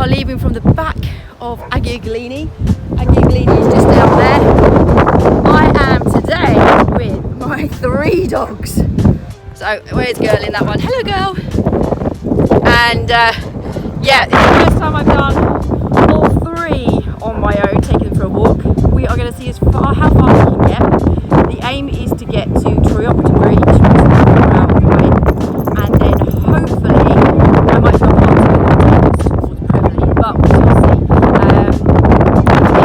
are leaving from the back of Agai Galini. Agai Galini is just down there. I am today with my 3 dogs. So where's Girl in that one? Hello Girl. And yeah, it's the first time I've done all 3 on my own, taking them for a walk. We are going to see how far we can get. The aim is to get to Triopetra Beach, which is 4 hours away, and then hopefully I might jump on towards Privily, but we'll see.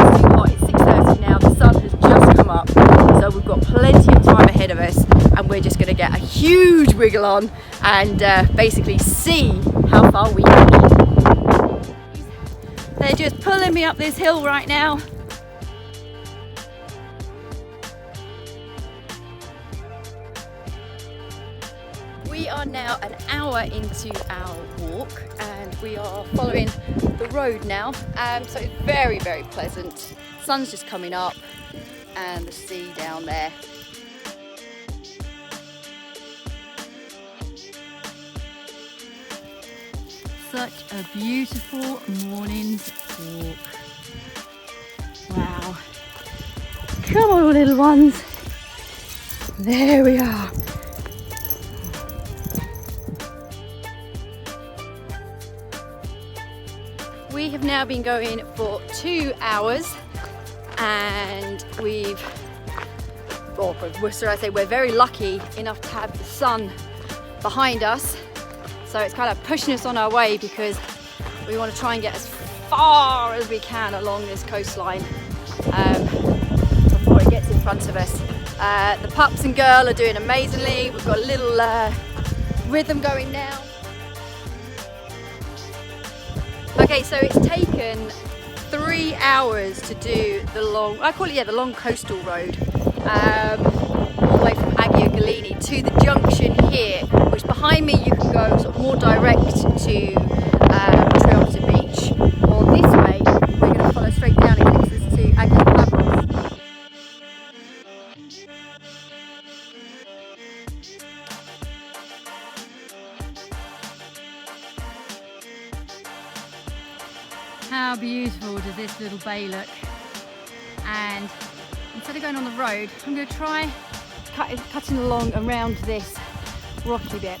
It's too hot. It's 6:30 now. The sun has just come up, so we've got plenty of time ahead of us, and we're just going to get a huge wiggle on and basically see how far we can get. They're just pulling me up this hill right now. We are now an hour into our walk and we are following the road now, so it's very, very pleasant. Sun's just coming up and the sea down there. Such a beautiful morning's walk. Wow. Come on, little ones. There we are. We have now been going for 2 hours and we're very lucky enough to have the sun behind us. So it's kind of pushing us on our way because we want to try and get as far as we can along this coastline before it gets in front of us. The pups and Girl are doing amazingly. We've got a little rhythm going now. Okay, so it's taken 3 hours to do the long, I call it the long coastal road, all the way from Agai Galini to the junction here, which behind me you can go sort of more direct to Triopetra Beach, or this way we're going to follow straight down and takes us to Agios Pavlos. How beautiful does this little bay look? And instead of going on the road, I'm going to try cutting along around this rocky bit.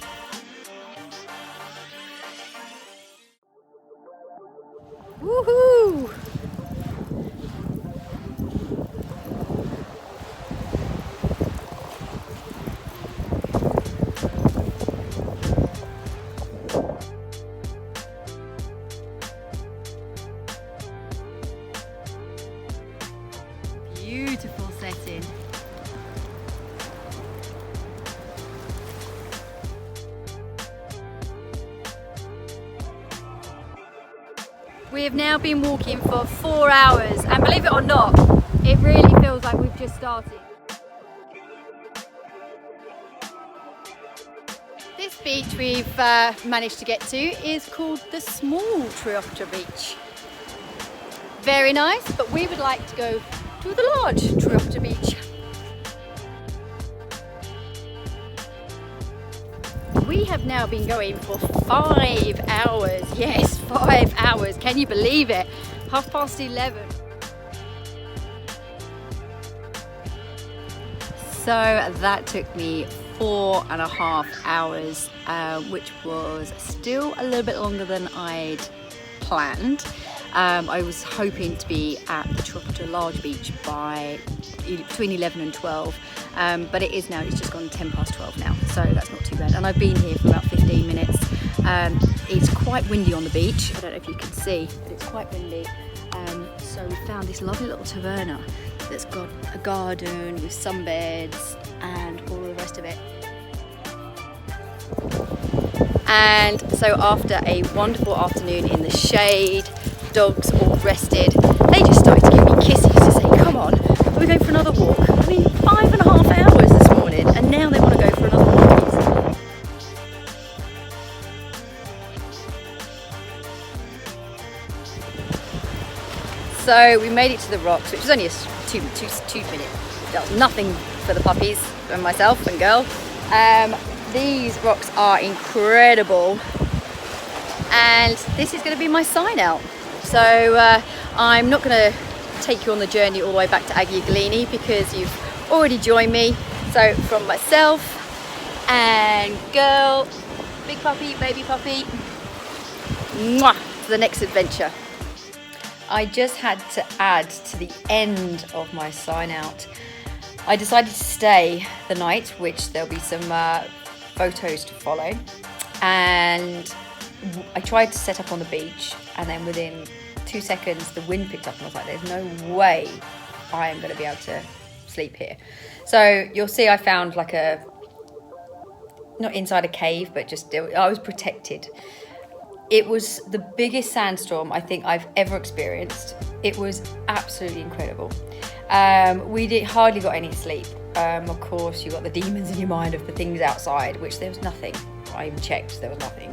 Woohoo! Beautiful setting. We have now been walking for 4 hours and believe it or not, it really feels like we've just started. This beach we've managed to get to is called the Small Triopetra Beach. Very nice, but we would like to go to the large Triopetra Beach. We have now been going for 5 hours. Yes, 5 hours. Can you believe it? 11:30. So that took me 4.5 hours, which was still a little bit longer than I'd planned. I was hoping to be at the Triopetra Large Beach by between 11 and 12, but it is now, it's just gone 12 now, so that's not too bad. And I've been here for about 15 minutes. It's quite windy on the beach. I don't know if you can see, but it's quite windy. So we found this lovely little taverna that's got a garden with sunbeds and all the rest of it. And so after a wonderful afternoon in the shade, dogs all rested, they just started to give me kisses to say, come on, we're going for another walk. I mean, 5.5 hours this morning and now they want to go for another walk. So we made it to the rocks, which was only a 2 minute, that was nothing for the puppies and myself and Girl. These rocks are incredible. and this is going to be my sign out. So I'm not going to take you on the journey all the way back to Agai Galini because you've already joined me. So from myself and girl, big puppy, baby puppy, mwah, to the next adventure. I just had to add to the end of my sign out. I decided to stay the night, which there'll be some photos to follow, and I tried to set up on the beach, and then within 2 seconds the wind picked up and I was like, there's no way I am going to be able to sleep here. So you'll see I found like a, not inside a cave, but just I was protected. It was the biggest sandstorm I think I've ever experienced. It was absolutely incredible. We hardly got any sleep. Of course, you got the demons in your mind of the things outside, which there was nothing. I even checked, there was nothing.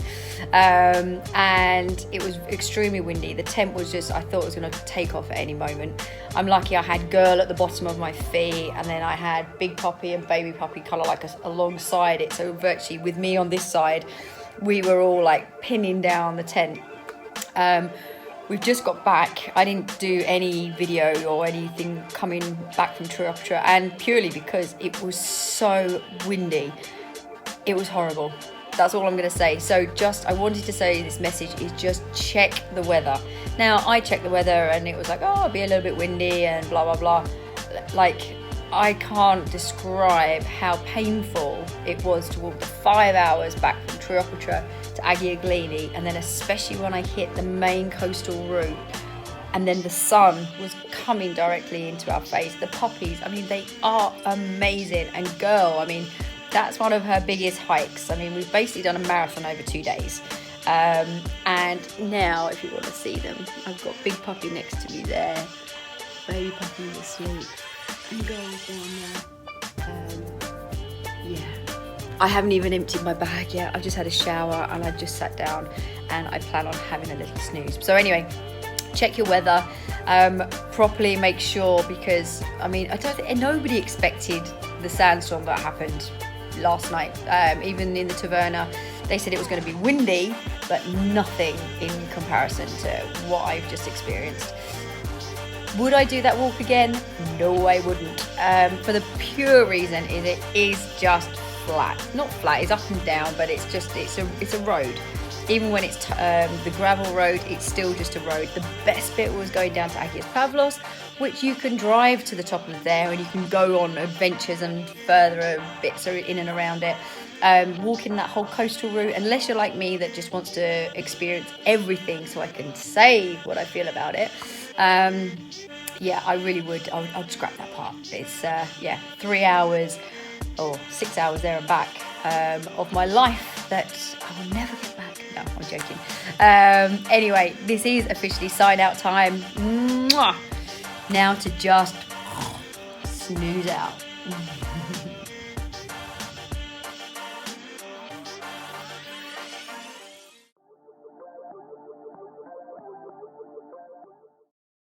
And it was extremely windy. The tent was just, I thought it was going to take off at any moment. I'm lucky I had girl at the bottom of my feet, and then I had big puppy and baby puppy kind of like alongside it. So virtually with me on this side, we were all like pinning down the tent. We've just got back. I didn't do any video or anything coming back from Triopetra, and purely because it was so windy. It was horrible. That's all I'm going to say. So I wanted to say this message is just check the weather. Now, I checked the weather and it was like, oh, it'll be a little bit windy and blah, blah, blah. Like, I can't describe how painful it was to walk the 5 hours back from Triopetra to Agai Galini, and then especially when I hit the main coastal route, and then the sun was coming directly into our face. The puppies, I mean, they are amazing, and girl, I mean, that's one of her biggest hikes. I mean, we've basically done a marathon over 2 days. And now, if you want to see them, I've got big puppy next to me there, baby puppy is asleep, and girl's down there. Yeah. I haven't even emptied my bag yet. I've just had a shower and I've just sat down, and I plan on having a little snooze. So anyway, check your weather properly, make sure, because I mean, I don't think nobody expected the sandstorm that happened last night. Even in the taverna, they said it was going to be windy, but nothing in comparison to what I've just experienced. Would I do that walk again? No, I wouldn't. For the pure reason is it is just flat. Not flat, it's up and down, but it's a road. Even when it's the gravel road, it's still just a road. The best bit was going down to Agios Pavlos, which you can drive to the top of there and you can go on adventures and further bits in and around it. Walking that whole coastal route, unless you're like me that just wants to experience everything so I can say what I feel about it. Yeah, I really would. I'd scrap that part. It's 3 hours or 6 hours there and back of my life that I will never get back. No, I'm joking. Anyway, this is officially sign out time. Mwah! Now to just snooze out.